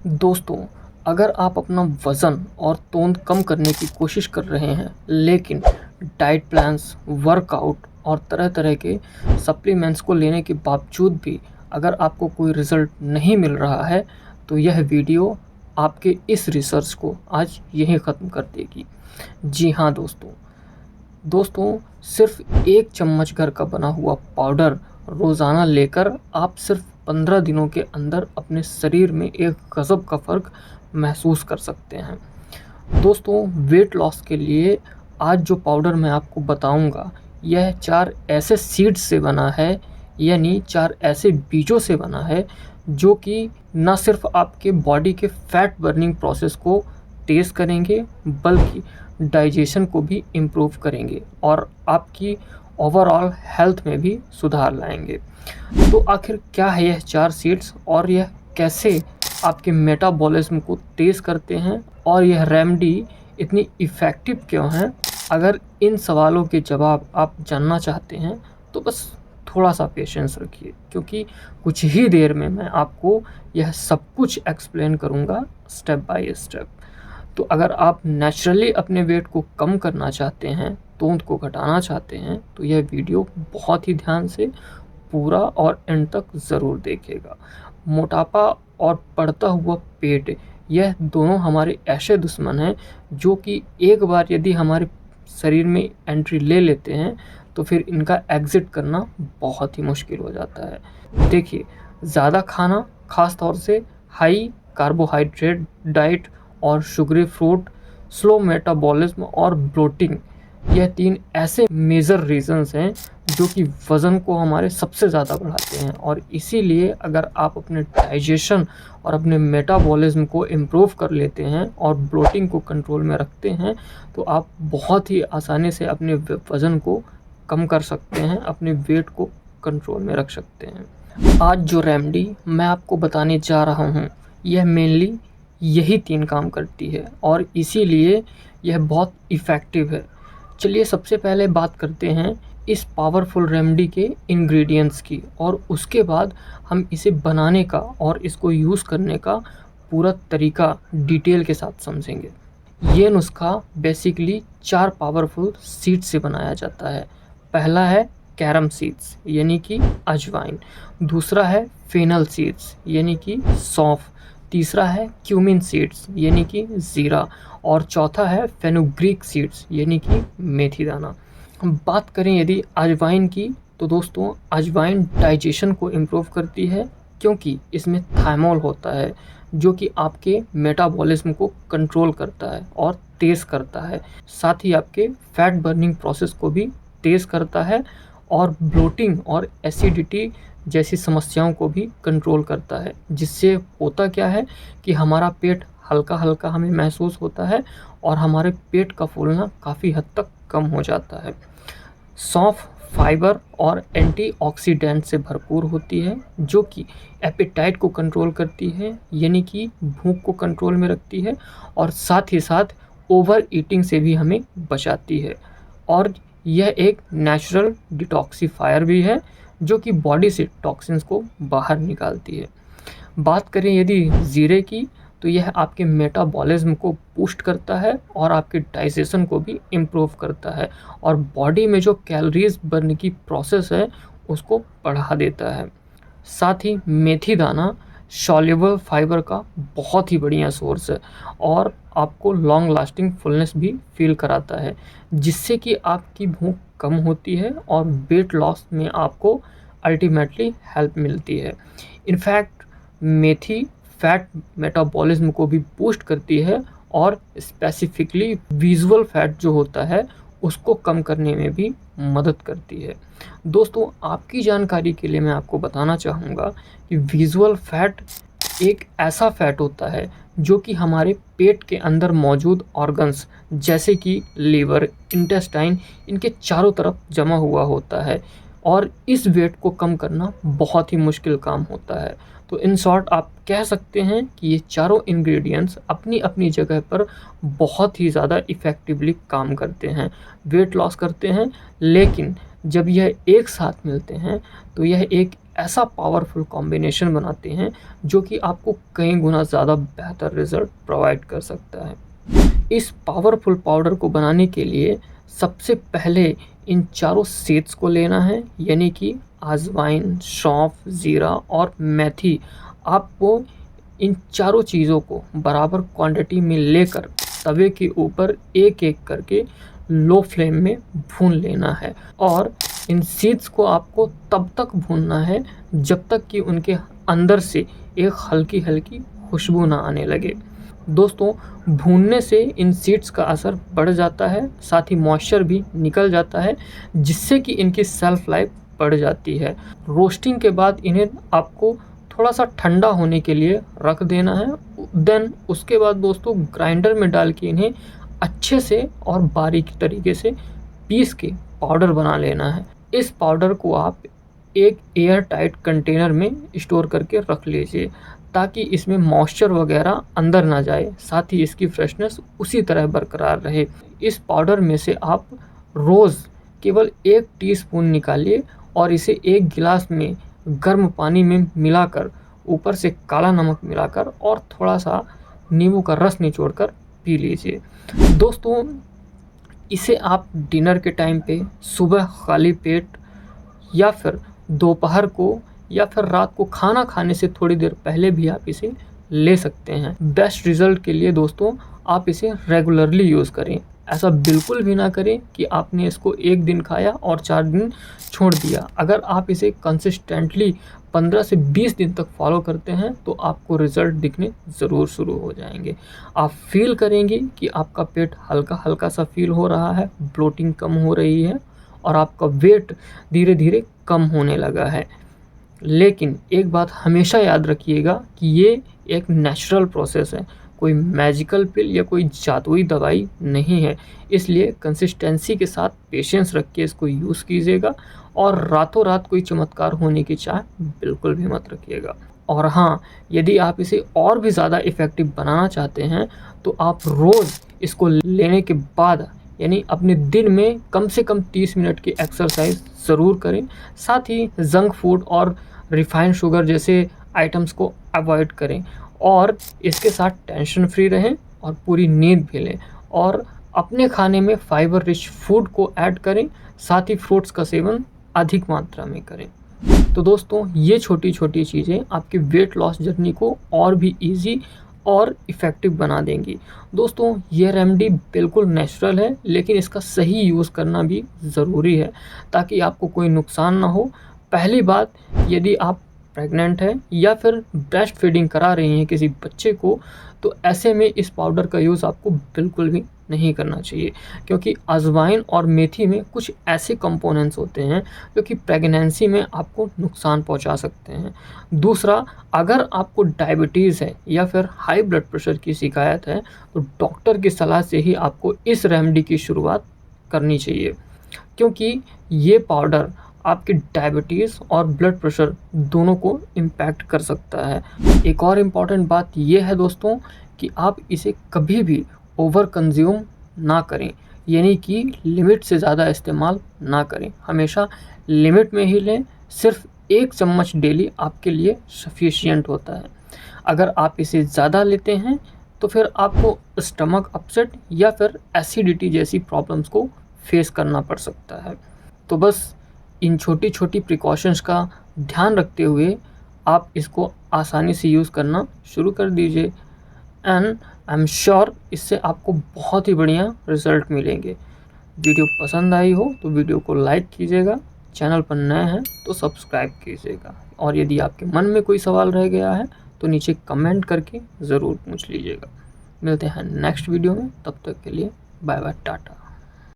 दोस्तों, अगर आप अपना वज़न और तोंद कम करने की कोशिश कर रहे हैं, लेकिन डाइट प्लान्स, वर्कआउट और तरह-तरह के सप्लीमेंट्स को लेने के बावजूद भी अगर आपको कोई रिज़ल्ट नहीं मिल रहा है, तो यह वीडियो आपके इस रिसर्च को आज यहीं ख़त्म कर देगी। जी हाँ दोस्तों, सिर्फ़ 1 चम्मच घर का बना हुआ पाउडर रोज़ाना लेकर आप सिर्फ़ 15 दिनों के अंदर अपने शरीर में एक गज़ब का फ़र्क महसूस कर सकते हैं। दोस्तों, वेट लॉस के लिए आज जो पाउडर मैं आपको बताऊंगा, यह 4 ऐसे सीड्स से बना है, यानी 4 ऐसे बीजों से बना है, जो कि ना सिर्फ आपके बॉडी के फैट बर्निंग प्रोसेस को तेज़ करेंगे, बल्कि डाइजेशन को भी इम्प्रूव करेंगे और आपकी ओवरऑल हेल्थ में भी सुधार लाएंगे। तो आखिर क्या है यह 4 सीड्स और यह कैसे आपके मेटाबॉलिज्म को तेज़ करते हैं और यह रेमेडी इतनी इफ़ेक्टिव क्यों है? अगर इन सवालों के जवाब आप जानना चाहते हैं, तो बस थोड़ा-सा पेशेंस रखिए, क्योंकि कुछ ही देर में मैं आपको यह सब कुछ एक्सप्लेन करूँगा स्टेप बाय स्टेप। तो अगर आप नेचुरली अपने वेट को कम करना चाहते हैं, तोंद को घटाना चाहते हैं, तो यह वीडियो बहुत ही ध्यान से पूरा और एंड तक ज़रूर देखिएगा। मोटापा और बढ़ता हुआ पेट, यह दोनों हमारे ऐसे दुश्मन हैं जो कि एक बार यदि हमारे शरीर में एंट्री ले लेते हैं, तो फिर इनका एग्ज़िट करना बहुत ही मुश्किल हो जाता है। देखिए, ज़्यादा खाना, ख़ास तौर से हाई कार्बोहाइड्रेट डाइट और शुगरी फ्रूट, स्लो मेटाबॉलिज्म और ब्लोटिंग, यह 3 ऐसे मेजर रीज़न्स हैं जो कि वज़न को हमारे सबसे ज़्यादा बढ़ाते हैं। और इसीलिए अगर आप अपने डाइजेशन और अपने मेटाबॉलिज्म को इम्प्रूव कर लेते हैं और ब्लोटिंग को कंट्रोल में रखते हैं, तो आप बहुत ही आसानी से अपने वज़न को कम कर सकते हैं, अपने वेट को कंट्रोल में रख सकते हैं। आज जो रेमेडी मैं आपको बताने जा रहा हूँ, यह मेनली यही 3 काम करती है और इसीलिए यह बहुत इफ़ेक्टिव है। चलिए सबसे पहले बात करते हैं इस पावरफुल रेमेडी के इंग्रेडिएंट्स की, और उसके बाद हम इसे बनाने का और इसको यूज़ करने का पूरा तरीका डिटेल के साथ समझेंगे। ये नुस्खा बेसिकली 4 पावरफुल सीड्स से बनाया जाता है। पहला है कैरम सीड्स, यानी कि अजवाइन। दूसरा है फेनल सीड्स, यानी कि सौंफ। तीसरा है क्यूमिन सीड्स, यानी कि ज़ीरा। और चौथा है फेनुग्रीक सीड्स, यानी कि मेथी दाना। बात करें यदि अजवाइन की, तो दोस्तों अजवाइन डाइजेशन को इम्प्रूव करती है, क्योंकि इसमें थाइमोल होता है जो कि आपके मेटाबॉलिज्म को कंट्रोल करता है और तेज़ करता है। साथ ही आपके फैट बर्निंग प्रोसेस को भी तेज़ करता है और ब्लोटिंग और एसिडिटी जैसी समस्याओं को भी कंट्रोल करता है, जिससे होता क्या है कि हमारा पेट हल्का-हल्का हमें महसूस होता है और हमारे पेट का फूलना काफ़ी हद तक कम हो जाता है। सौंफ फाइबर और एंटीऑक्सीडेंट से भरपूर होती है, जो कि एपेटाइट को कंट्रोल करती है, यानी कि भूख को कंट्रोल में रखती है, और साथ ही साथ ओवर ईटिंग से भी हमें बचाती है। और यह एक नेचुरल डिटॉक्सिफायर भी है, जो कि बॉडी से टॉक्सिन्स को बाहर निकालती है। बात करें यदि ज़ीरे की, तो यह आपके मेटाबॉलिज्म को बूस्ट करता है और आपके डाइजेशन को भी इम्प्रूव करता है और बॉडी में जो कैलोरीज बर्न की प्रोसेस है उसको बढ़ा देता है। साथ ही मेथी दाना सॉल्युबल फाइबर का बहुत ही बढ़िया सोर्स है और आपको लॉन्ग लास्टिंग फुलनेस भी फील कराता है, जिससे कि आपकी भूख कम होती है और वेट लॉस में आपको अल्टीमेटली हेल्प मिलती है। इनफैक्ट मेथी फैट मेटाबॉलिज्म को भी बूस्ट करती है और स्पेसिफिकली विजुअल फैट जो होता है उसको कम करने में भी मदद करती है। दोस्तों, आपकी जानकारी के लिए मैं आपको बताना चाहूँगा कि विजुअल फैट एक ऐसा फैट होता है जो कि हमारे पेट के अंदर मौजूद ऑर्गन्स जैसे कि लीवर, इंटेस्टाइन, इनके चारों तरफ जमा हुआ होता है और इस वेट को कम करना बहुत ही मुश्किल काम होता है। तो इन शॉर्ट आप कह सकते हैं कि ये चारों इंग्रेडिएंट्स अपनी अपनी जगह पर बहुत ही ज़्यादा इफ़ेक्टिवली काम करते हैं, वेट लॉस करते हैं, लेकिन जब यह एक साथ मिलते हैं तो यह एक ऐसा पावरफुल कॉम्बिनेशन बनाते हैं जो कि आपको कई गुना ज़्यादा बेहतर रिज़ल्ट प्रोवाइड कर सकता है। इस पावरफुल पाउडर को बनाने के लिए सबसे पहले इन चारों सीड्स को लेना है, यानी कि अजवाइन, सौंफ, ज़ीरा और मेथी। आपको इन चारों चीज़ों को बराबर क्वांटिटी में लेकर तवे के ऊपर एक-एक करके लो फ्लेम में भून लेना है और इन सीड्स को आपको तब तक भूनना है जब तक कि उनके अंदर से एक हल्की-हल्की खुशबू ना आने लगे। दोस्तों, भूनने से इन सीड्स का असर बढ़ जाता है, साथ ही मॉइस्चर भी निकल जाता है, जिससे कि इनकी शेल्फ लाइफ बढ़ जाती है। रोस्टिंग के बाद इन्हें आपको थोड़ा सा ठंडा होने के लिए रख देना है। देन उसके बाद दोस्तों ग्राइंडर में डाल के इन्हें अच्छे से और बारीक तरीके से पीस के पाउडर बना लेना है। इस पाउडर को आप एक एयर टाइट कंटेनर में स्टोर करके रख लीजिए ताकि इसमें मॉइस्चर वगैरह अंदर ना जाए, साथ ही इसकी फ्रेशनेस उसी तरह बरकरार रहे। इस पाउडर में से आप रोज़ केवल 1 टीस्पून निकालिए और इसे एक गिलास में गर्म पानी में मिलाकर ऊपर से काला नमक मिलाकर और थोड़ा सा नींबू का रस निचोड़कर पी लीजिए। दोस्तों, इसे आप डिनर के टाइम पे, सुबह खाली पेट या फिर दोपहर को या फिर रात को खाना खाने से थोड़ी देर पहले भी आप इसे ले सकते हैं। बेस्ट रिज़ल्ट के लिए दोस्तों आप इसे रेगुलरली यूज़ करें। ऐसा बिल्कुल भी ना करें कि आपने इसको 1 दिन खाया और 4 दिन छोड़ दिया। अगर आप इसे कंसिस्टेंटली 15 से 20 दिन तक फॉलो करते हैं तो आपको रिज़ल्ट दिखने ज़रूर शुरू हो जाएंगे। आप फील करेंगे कि आपका पेट हल्का-हल्का सा फील हो रहा है, ब्लोटिंग कम हो रही है और आपका वेट धीरे-धीरे कम होने लगा है। लेकिन एक बात हमेशा याद रखिएगा कि ये एक नेचुरल प्रोसेस है, कोई मैजिकल पिल या कोई जादुई दवाई नहीं है। इसलिए कंसिस्टेंसी के साथ पेशेंस रख के इसको यूज़ कीजिएगा और रातों रात कोई चमत्कार होने की चाह बिल्कुल भी मत रखिएगा। और हाँ, यदि आप इसे और भी ज़्यादा इफ़ेक्टिव बनाना चाहते हैं तो आप रोज़ इसको लेने के बाद यानी अपने दिन में कम से कम 30 मिनट की एक्सरसाइज ज़रूर करें। साथ ही जंक फूड और रिफाइंड शुगर जैसे आइटम्स को अवॉइड करें और इसके साथ टेंशन फ्री रहें और पूरी नींद भी लें और अपने खाने में फाइबर रिच फूड को ऐड करें, साथ ही फ्रूट्स का सेवन अधिक मात्रा में करें। तो दोस्तों, ये छोटी-छोटी चीज़ें आपकी वेट लॉस जर्नी को और भी ईज़ी और इफ़ेक्टिव बना देंगी। दोस्तों, ये रेमेडी बिल्कुल नेचुरल है, लेकिन इसका सही यूज़ करना भी ज़रूरी है ताकि आपको कोई नुकसान ना हो। पहली बात, यदि आप प्रेग्नेंट हैं या फिर ब्रेस्ट फीडिंग करा रही हैं किसी बच्चे को, तो ऐसे में इस पाउडर का यूज़ आपको बिल्कुल भी नहीं करना चाहिए, क्योंकि अजवाइन और मेथी में कुछ ऐसे कंपोनेंट्स होते हैं जो कि प्रेगनेंसी में आपको नुकसान पहुंचा सकते हैं। दूसरा, अगर आपको डायबिटीज़ है या फिर हाई ब्लड प्रेशर की शिकायत है तो डॉक्टर की सलाह से ही आपको इस रेमेडी की शुरुआत करनी चाहिए, क्योंकि ये पाउडर आपकी डायबिटीज़ और ब्लड प्रेशर दोनों को इम्पैक्ट कर सकता है। एक और इम्पॉर्टेंट बात ये है दोस्तों कि आप इसे कभी भी ओवर कंज्यूम ना करें, यानी कि लिमिट से ज़्यादा इस्तेमाल ना करें। हमेशा लिमिट में ही लें, सिर्फ 1 चम्मच डेली आपके लिए सफिशिएंट होता है। अगर आप इसे ज़्यादा लेते हैं तो फिर आपको स्टमक अपसेट या फिर एसिडिटी जैसी प्रॉब्लम्स को फेस करना पड़ सकता है। तो बस इन छोटी-छोटी प्रिकॉशंस का ध्यान रखते हुए आप इसको आसानी से यूज़ करना शुरू कर दीजिए एंड आई एम श्योर इससे आपको बहुत ही बढ़िया रिज़ल्ट मिलेंगे। वीडियो पसंद आई हो तो वीडियो को लाइक कीजिएगा, चैनल पर नए हैं तो सब्सक्राइब कीजिएगा और यदि आपके मन में कोई सवाल रह गया है तो नीचे कमेंट करके ज़रूर पूछ लीजिएगा। मिलते हैं नेक्स्ट वीडियो में, तब तक के लिए बाय बाय, टाटा।